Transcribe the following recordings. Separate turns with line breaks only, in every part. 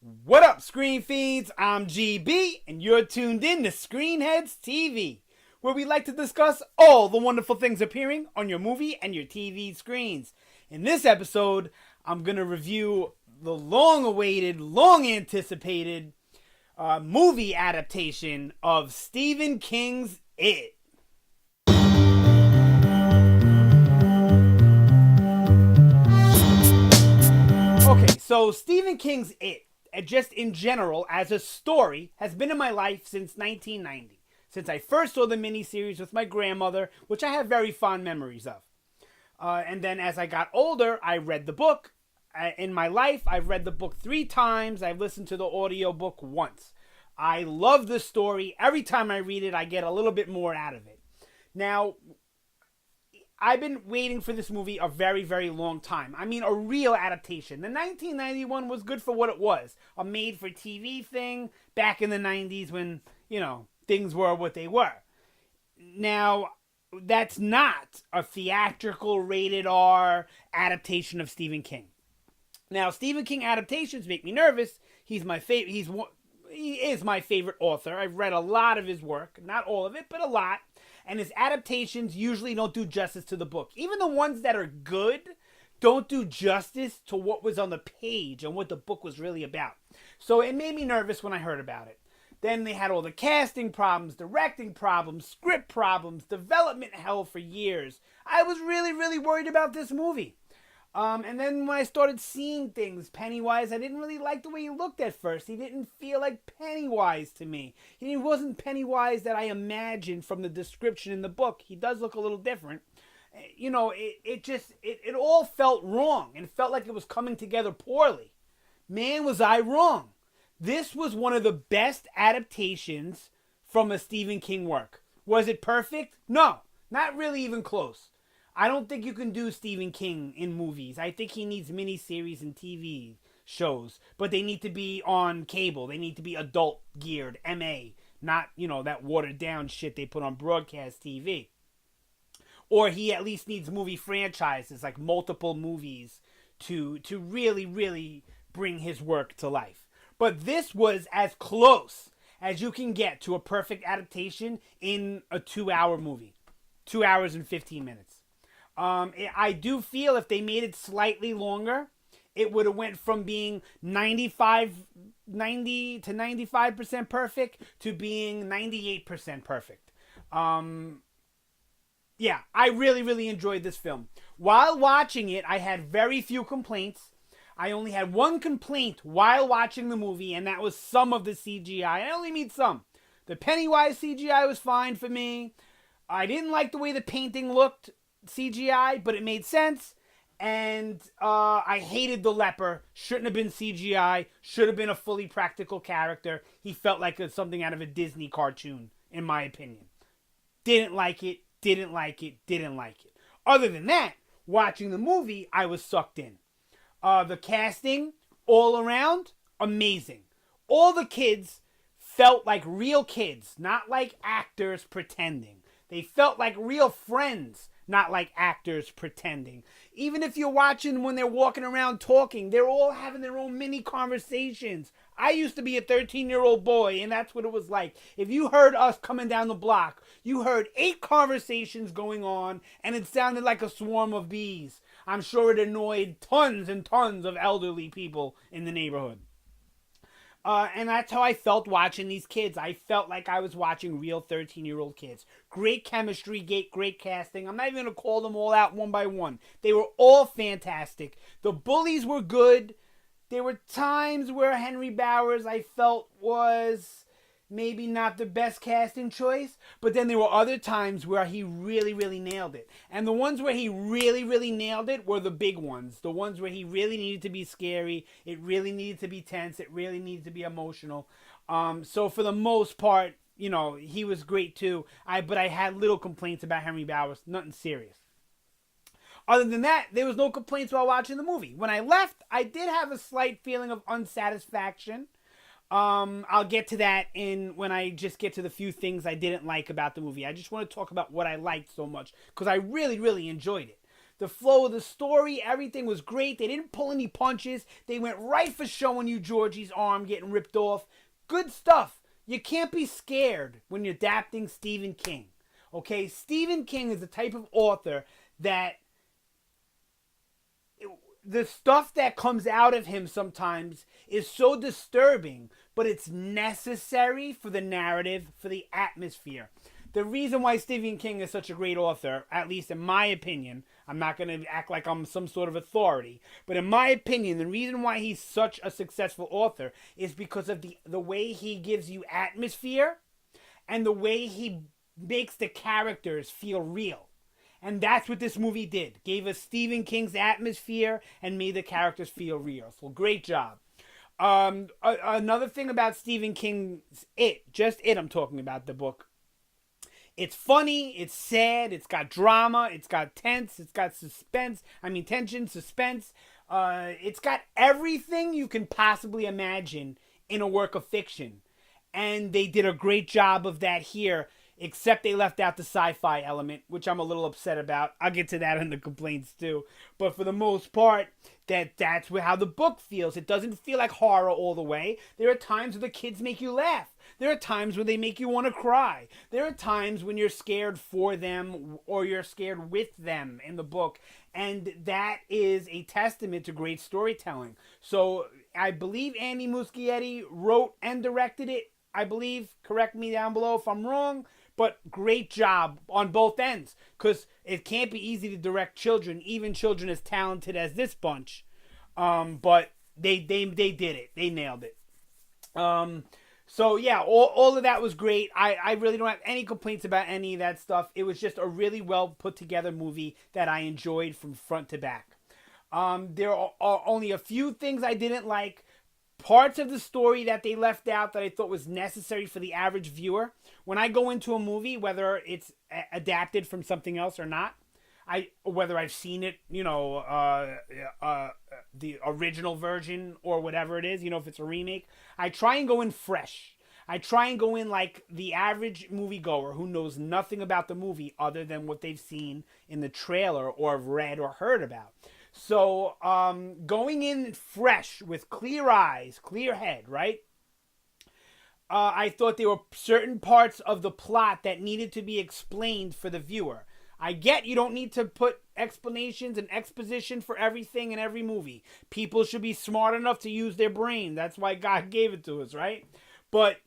What up, Screen Fiends? I'm GB, and you're tuned in to Headz TV, where we like to discuss all the wonderful things appearing on your movie and your TV screens. In this episode, I'm going to review the long-awaited, long-anticipated movie adaptation of Stephen King's It. Okay, so Stephen King's It, just in general, as a story, has been in my life since 1990. Since I first saw the miniseries with my grandmother, which I have very fond memories of. And then as I got older, I read the book. In my life, I've read the book 3 times. I've listened to the audiobook once. I love the story. Every time I read it, I get a little bit more out of it. Now, I've been waiting for this movie a very, very long time. I mean, a real adaptation. The 1991 was good for what it was. A made-for-TV thing back in the 90s when, things were what they were. Now, that's not a theatrical rated R adaptation of Stephen King. Now, Stephen King adaptations make me nervous. He is my favorite author. I've read a lot of his work. Not all of it, but a lot. And his adaptations usually don't do justice to the book. Even the ones that are good don't do justice to what was on the page and what the book was really about. So it made me nervous when I heard about it. Then they had all the casting problems, directing problems, script problems, development hell for years. I was really, really worried about this movie. And then when I started seeing things, Pennywise, I didn't really like the way he looked at first. He didn't feel like Pennywise to me. He wasn't Pennywise that I imagined from the description in the book. He does look a little different. It all felt wrong and felt like it was coming together poorly. Man, was I wrong. This was one of the best adaptations from a Stephen King work. Was it perfect? No, not really even close. I don't think you can do Stephen King in movies. I think he needs miniseries and TV shows. But they need to be on cable. They need to be adult geared, MA. Not, that watered down shit they put on broadcast TV. Or he at least needs movie franchises, like multiple movies, to really, really bring his work to life. But this was as close as you can get to a perfect adaptation in a 2-hour movie. 2 hours and 15 minutes. I do feel if they made it slightly longer, it would have went from being 90 to 95% perfect to being 98% perfect. Yeah, I really, really enjoyed this film. While watching it, I had very few complaints. I only had one complaint while watching the movie, and that was some of the CGI. I only mean some. The Pennywise CGI was fine for me. I didn't like the way the painting looked, CGI, but it made sense. And I hated the leper. Shouldn't have been CGI. Should have been a fully practical character. He felt like something out of a Disney cartoon, in my opinion. Didn't like it. Other than that, watching the movie, I was sucked in. The casting, all around, amazing. All the kids felt like real kids, not like actors pretending. They felt like real friends, not like actors pretending. Even if you're watching when they're walking around talking, they're all having their own mini conversations. I used to be a 13-year-old boy, and that's what it was like. If you heard us coming down the block, you heard 8 conversations going on, and it sounded like a swarm of bees. I'm sure it annoyed tons and tons of elderly people in the neighborhood. And that's how I felt watching these kids. I felt like I was watching real 13-year-old kids. Great chemistry, great casting. I'm not even going to call them all out one by one. They were all fantastic. The bullies were good. There were times where Henry Bowers, I felt, was maybe not the best casting choice. But then there were other times where he really, really nailed it. And the ones where he really, really nailed it were the big ones. The ones where he really needed to be scary. It really needed to be tense. It really needed to be emotional. So for the most part, he was great too. But I had little complaints about Henry Bowers. Nothing serious. Other than that, there was no complaints while watching the movie. When I left, I did have a slight feeling of unsatisfaction. I'll get to that when I just get to the few things I didn't like about the movie. I just want to talk about what I liked so much because I really, really enjoyed it. The flow of the story, everything was great. They didn't pull any punches. They went right for showing you Georgie's arm getting ripped off. Good stuff. You can't be scared when you're adapting Stephen King. Okay? Stephen King is the type of author that the stuff that comes out of him sometimes is so disturbing, but it's necessary for the narrative, for the atmosphere. The reason why Stephen King is such a great author, at least in my opinion, I'm not going to act like I'm some sort of authority, but in my opinion, the reason why he's such a successful author is because of the way he gives you atmosphere and the way he makes the characters feel real. And that's what this movie did. Gave us Stephen King's atmosphere and made the characters feel real. So great job. Another thing about Stephen King's It I'm talking about, the book. It's funny, it's sad, it's got drama, it's got tension, suspense. It's got everything you can possibly imagine in a work of fiction. And they did a great job of that here, except they left out the sci-fi element, which I'm a little upset about. I'll get to that in the complaints too. But for the most part, that's how the book feels. It doesn't feel like horror all the way. There are times where the kids make you laugh. There are times where they make you want to cry. There are times when you're scared for them or you're scared with them in the book. And that is a testament to great storytelling. So I believe Andy Muscietti wrote and directed it. I believe, correct me down below if I'm wrong, but great job on both ends, because it can't be easy to direct children, even children as talented as this bunch. But they did it. They nailed it. So yeah, all of that was great. I really don't have any complaints about any of that stuff. It was just a really well put together movie that I enjoyed from front to back. There are only a few things I didn't like. Parts of the story that they left out that I thought was necessary for the average viewer. When I go into a movie, whether it's adapted from something else or not, whether I've seen it, the original version or whatever it is, if it's a remake, I try and go in fresh. I try and go in like the average moviegoer who knows nothing about the movie other than what they've seen in the trailer or have read or heard about. So, going in fresh with clear eyes, clear head, right? I thought there were certain parts of the plot that needed to be explained for the viewer. I get you don't need to put explanations and exposition for everything in every movie. People should be smart enough to use their brain. That's why God gave it to us, right? But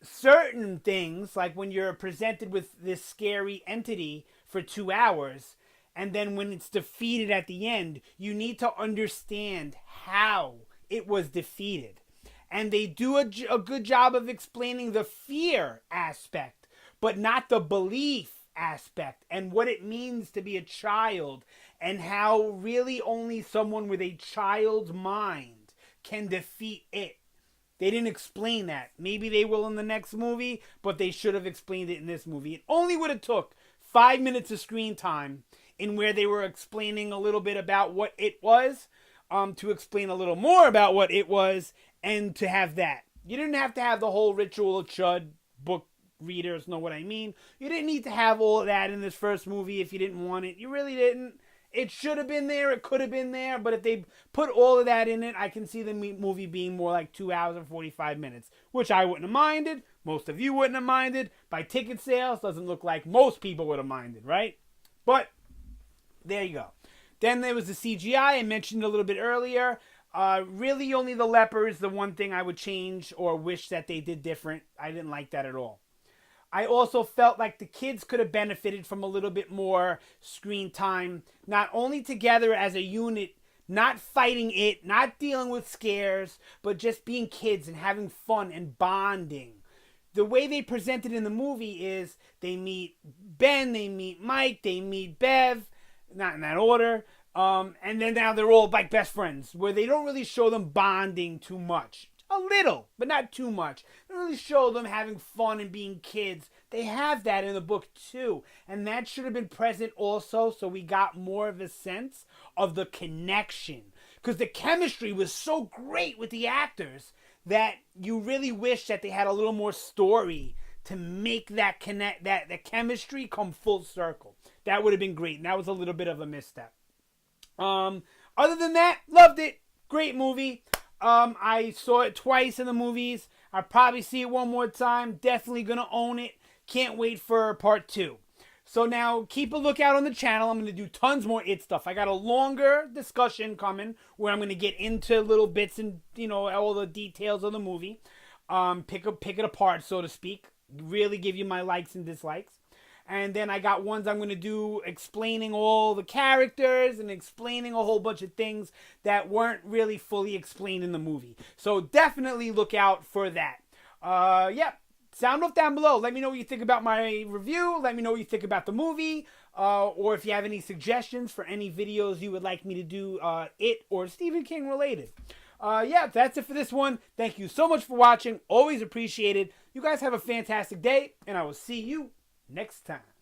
certain things, like when you're presented with this scary entity for 2 hours, and then when it's defeated at the end, you need to understand how it was defeated. And they do a good job of explaining the fear aspect, but not the belief aspect and what it means to be a child and how really only someone with a child's mind can defeat it. They didn't explain that. Maybe they will in the next movie, but they should have explained it in this movie. It only would have took 5 minutes of screen time in where they were explaining a little bit about what it was, to explain a little more about what it was, and to have that. You didn't have to have the whole ritual of Chud. Book readers know what I mean. You didn't need to have all of that in this first movie if you didn't want it. You really didn't. It should have been there. It could have been there. But if they put all of that in it, I can see the movie being more like 2 hours and 45 minutes, which I wouldn't have minded. Most of you wouldn't have minded. By ticket sales, doesn't look like most people would have minded, right? But there you go. Then there was the CGI. I mentioned a little bit earlier. Really only the leper is the one thing I would change or wish that they did different. I didn't like that at all. I also felt like the kids could have benefited from a little bit more screen time, not only together as a unit, not fighting it, not dealing with scares, but just being kids and having fun and bonding. The way they presented in the movie is they meet Ben, they meet Mike, they meet Bev, not in that order, and then now they're all like best friends, where they don't really show them bonding too much. A little, but not too much. They don't really show them having fun and being kids. They have that in the book too, and that should have been present also, so we got more of a sense of the connection. Because the chemistry was so great with the actors that you really wish that they had a little more story to make that that chemistry come full circle. That would have been great. And that was a little bit of a misstep. Other than that, loved it. Great movie. I saw it twice in the movies. I'll probably see it one more time. Definitely gonna own it. Can't wait for part 2. So now keep a lookout on the channel. I'm going to do tons more It stuff. I got a longer discussion coming where I'm going to get into little bits and, you know, all the details of the movie. Pick it apart, so to speak. Really give you my likes and dislikes. And then I got ones I'm going to do explaining all the characters and explaining a whole bunch of things that weren't really fully explained in the movie. So definitely look out for that. Yeah. Sound off down below. Let me know what you think about my review. Let me know what you think about the movie. Or if you have any suggestions for any videos you would like me to do, It or Stephen King related. Yeah, that's it for this one. Thank you so much for watching. Always appreciated. You guys have a fantastic day, and I will see you next time.